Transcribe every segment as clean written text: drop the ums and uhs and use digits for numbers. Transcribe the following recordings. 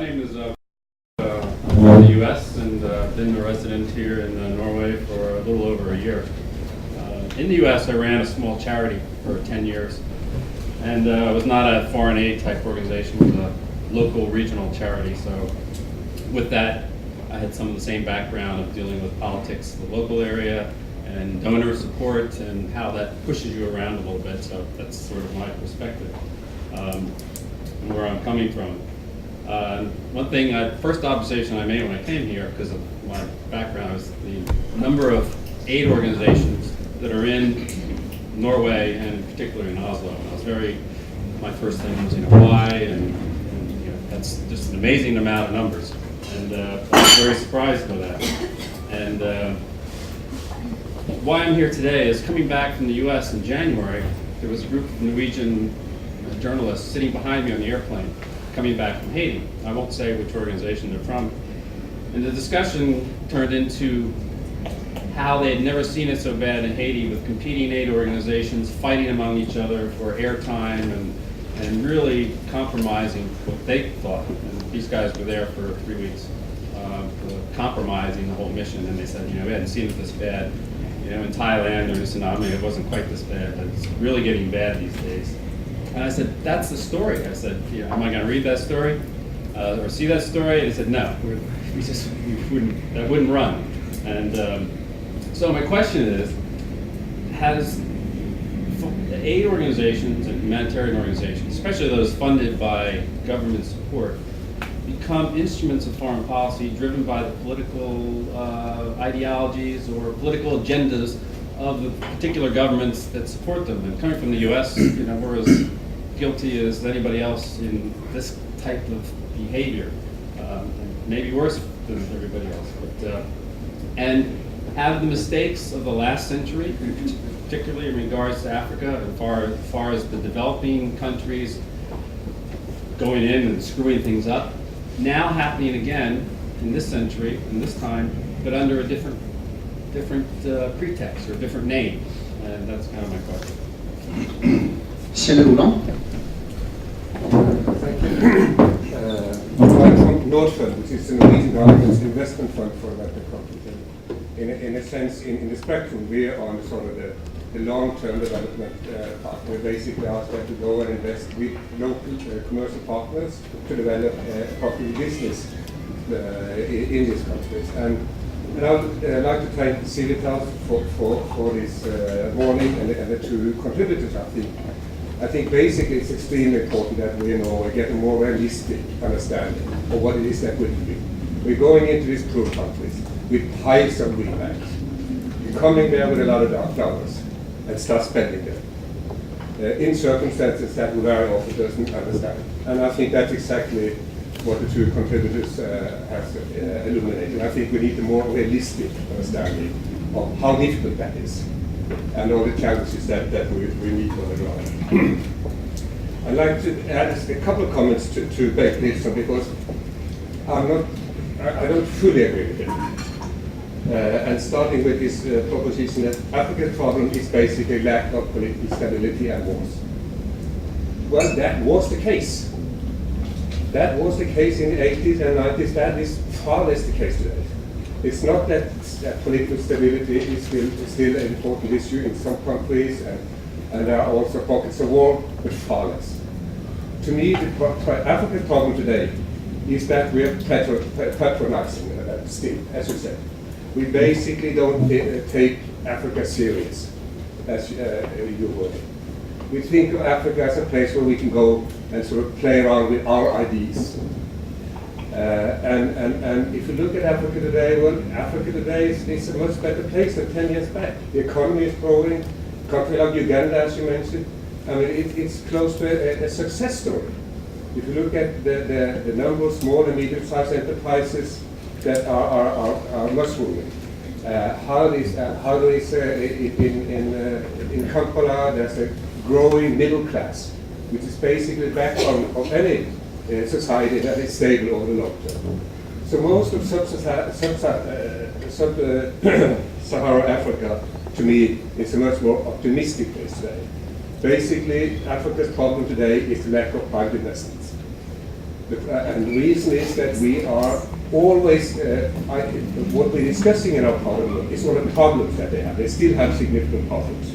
name is I'm from the U.S. and been a resident here in Norway for a little over a year. In the U.S., I ran a small charity for 10 years, and it was not a foreign aid type organization. It was a local regional charity. So with that, I had some of the same background of dealing with politics in the local area and donor support and how that pushes you around a little bit. So that's sort of my perspective and where I'm coming from. One thing, first observation I made when I came here, because of my background, was the number of aid organizations that are in Norway and particularly in Oslo. And I was my first thing was, why? And that's just an amazing amount of numbers. And I was very surprised by that. And why I'm here today is coming back from the US in January, there was a group of Norwegian journalists sitting behind me on the airplane coming back from Haiti. I won't say which organization they're from. And the discussion turned into how they had never seen it so bad in Haiti, with competing aid organizations fighting among each other for airtime and really compromising what they thought. And these guys were there for 3 weeks, compromising the whole mission. And they said, we hadn't seen it this bad. In Thailand or the tsunami, it wasn't quite this bad, but it's really getting bad these days. And I said, that's the story. I said, am I going to read that story or see that story? And he said, no, that wouldn't run. And so my question is, has the aid organizations and humanitarian organizations, especially those funded by government support, become instruments of foreign policy driven by the political ideologies or political agendas of the particular governments that support them? And coming from the U.S., we're as guilty as anybody else in this type of behavior, maybe worse than everybody else. But and have the mistakes of the last century, particularly in regards to Africa, as far as the developing countries going in and screwing things up, now happening again in this century, in this time, but under a different pretext or a different name. And that's kind of my question. Thank you. I'm from Nordfund, which is the Norwegian government's investment fund for developing countries. In a sense, in the spectrum, we are on sort of the long-term development part. We basically ask them to go and invest with local commercial partners to develop a profitable business in these countries. And I would like to thank Civitas for this morning and the two contributors. I think basically it's extremely important that we get a more realistic understanding of what it is that we're doing. We're going into these poor countries with piles of greenbacks. You're coming there with a lot of dollars and start spending them in circumstances that we very often doesn't understand. And I think that's exactly what the two contributors have illuminated. I think we need a more realistic understanding of how difficult that is and all the challenges that we meet on the ground. I'd like to add a couple of comments to Beck Nilsson, because I don't fully agree with him. And starting with this proposition that Africa's problem is basically lack of political stability and wars. Well, that was the case. That was the case in the 80s and 90s. That is far less the case today. It's not that political stability is still an important issue in some countries, and there are also pockets of war, but far less. To me, Africa's problem today is that we are patronizing still, as you said. We basically don't take Africa serious, as you would. We think of Africa as a place where we can go and sort of play around with our ideas. And if you look at Africa today, well, Africa today is a much better place than 10 years back. The economy is growing. A country like Uganda, as you mentioned, I mean, it's close to a success story. If you look at the number of small and medium-sized enterprises that are mushrooming, how is in Kampala there's a growing middle class, which is basically the backbone of any society that is stable over the long term. So most of Sub-Saharan Africa, to me, is a much more optimistic place today. Basically, Africa's problem today is the lack of private investments. And the reason is that we are always, what we're discussing in our parliament is not the problems that they have. They still have significant problems.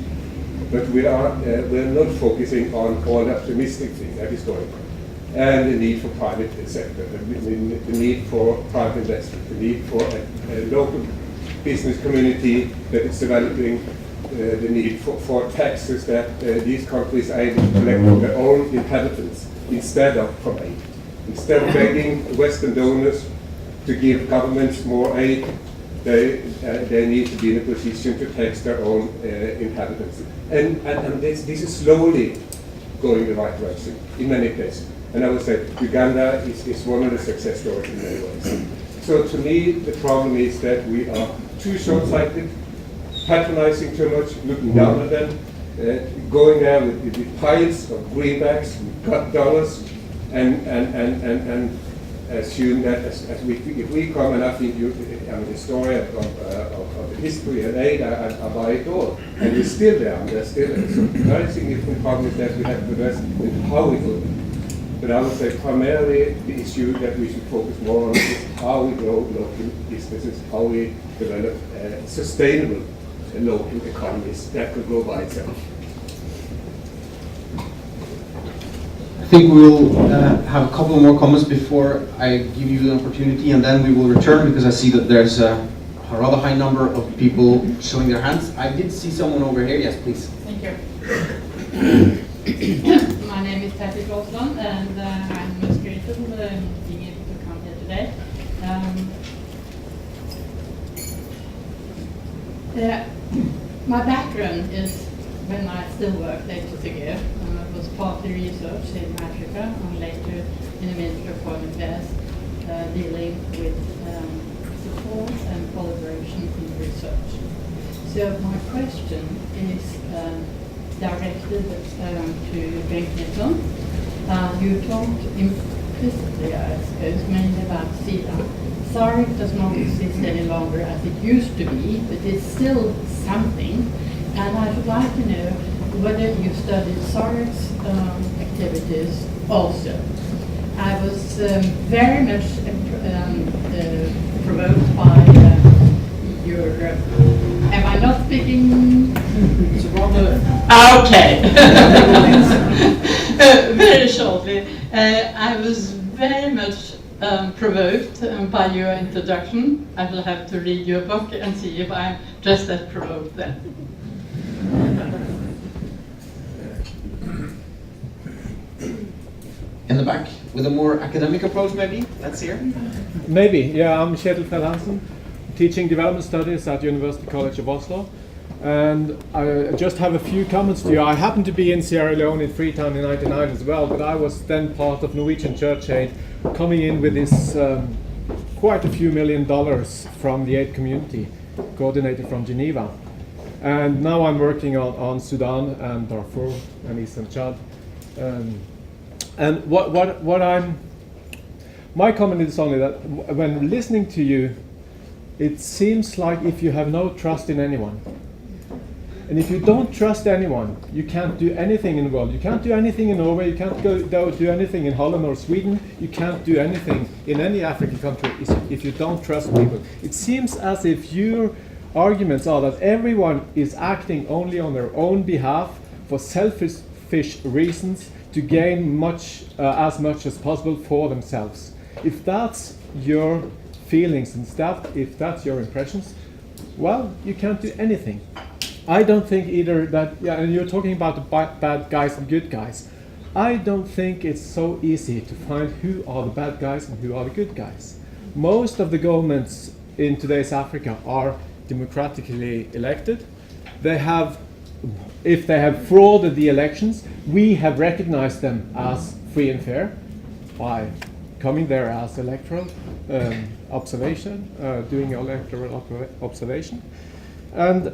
But we're not focusing on all the optimistic things that is going on. And the need for private sector, the need for private investment, the need for a local business community that is developing, the need for taxes that these countries are able to collect from their own inhabitants instead of from aid. Instead of begging Western donors to give governments more aid, they need to be in a position to tax their own inhabitants. And this is slowly going the right direction in many places. And I would say Uganda is one of the success stories in many ways. So to me, the problem is that we are too short-sighted, patronizing too much, looking down at them, going there with piles of greenbacks, dollars, and assume that if we come, and I think I'm a historian of the history and aid, I buy it all. And we're still there, and there's still a very significant problem is that we have to address in how we do it. But I would say primarily the issue that we should focus more on is how we grow local businesses, how we develop sustainable local economies that could grow by itself. I think we'll have a couple more comments before I give you the opportunity, and then we will return because I see that there's a rather high number of people showing their hands. I did see someone over here. Yes, please. Thank you. My name is Patty Rosland, and I'm most grateful being able to come here today. My background is when I still worked ages ago. I was partly research in Africa and later in the Ministry of Foreign Affairs, dealing with support and collaboration in research. So my question is directed to Bengt Nilsson. You talked implicitly, I suppose, mainly about SIDA. SAREC does not exist any longer as it used to be, but it's still something. And I would like to know whether you studied SAREC's activities also. I was very much provoked by your. Am I not speaking? It's rather. Okay. Very shortly, I was very much provoked by your introduction. I will have to read your book and see if I'm just that provoked then. In the back, with a more academic approach, maybe? Let's hear. Maybe, yeah. I'm Kjetil Fjell-Hansen, teaching development studies at University College of Oslo. And I just have a few comments to you. I happened to be in Sierra Leone in Freetown in '99 as well, but I was then part of Norwegian Church Aid, coming in with this quite a few $1 million from the aid community, coordinated from Geneva. And now I'm working on Sudan and Darfur and Eastern Chad. And my comment is only that when listening to you, it seems like if you have no trust in anyone, and if you don't trust anyone, you can't do anything in the world. You can't do anything in Norway, you can't do anything in Holland or Sweden, you can't do anything in any African country if you don't trust people. It seems as if your arguments are that everyone is acting only on their own behalf for selfish reasons to gain as much as possible for themselves. If that's your feelings and if that's your impressions, well, you can't do anything. I don't think either that, and you're talking about the bad guys and good guys. I don't think it's so easy to find who are the bad guys and who are the good guys. Most of the governments in today's Africa are democratically elected. If they have frauded the elections, we have recognized them as free and fair by coming there as electoral observation, doing electoral observation. And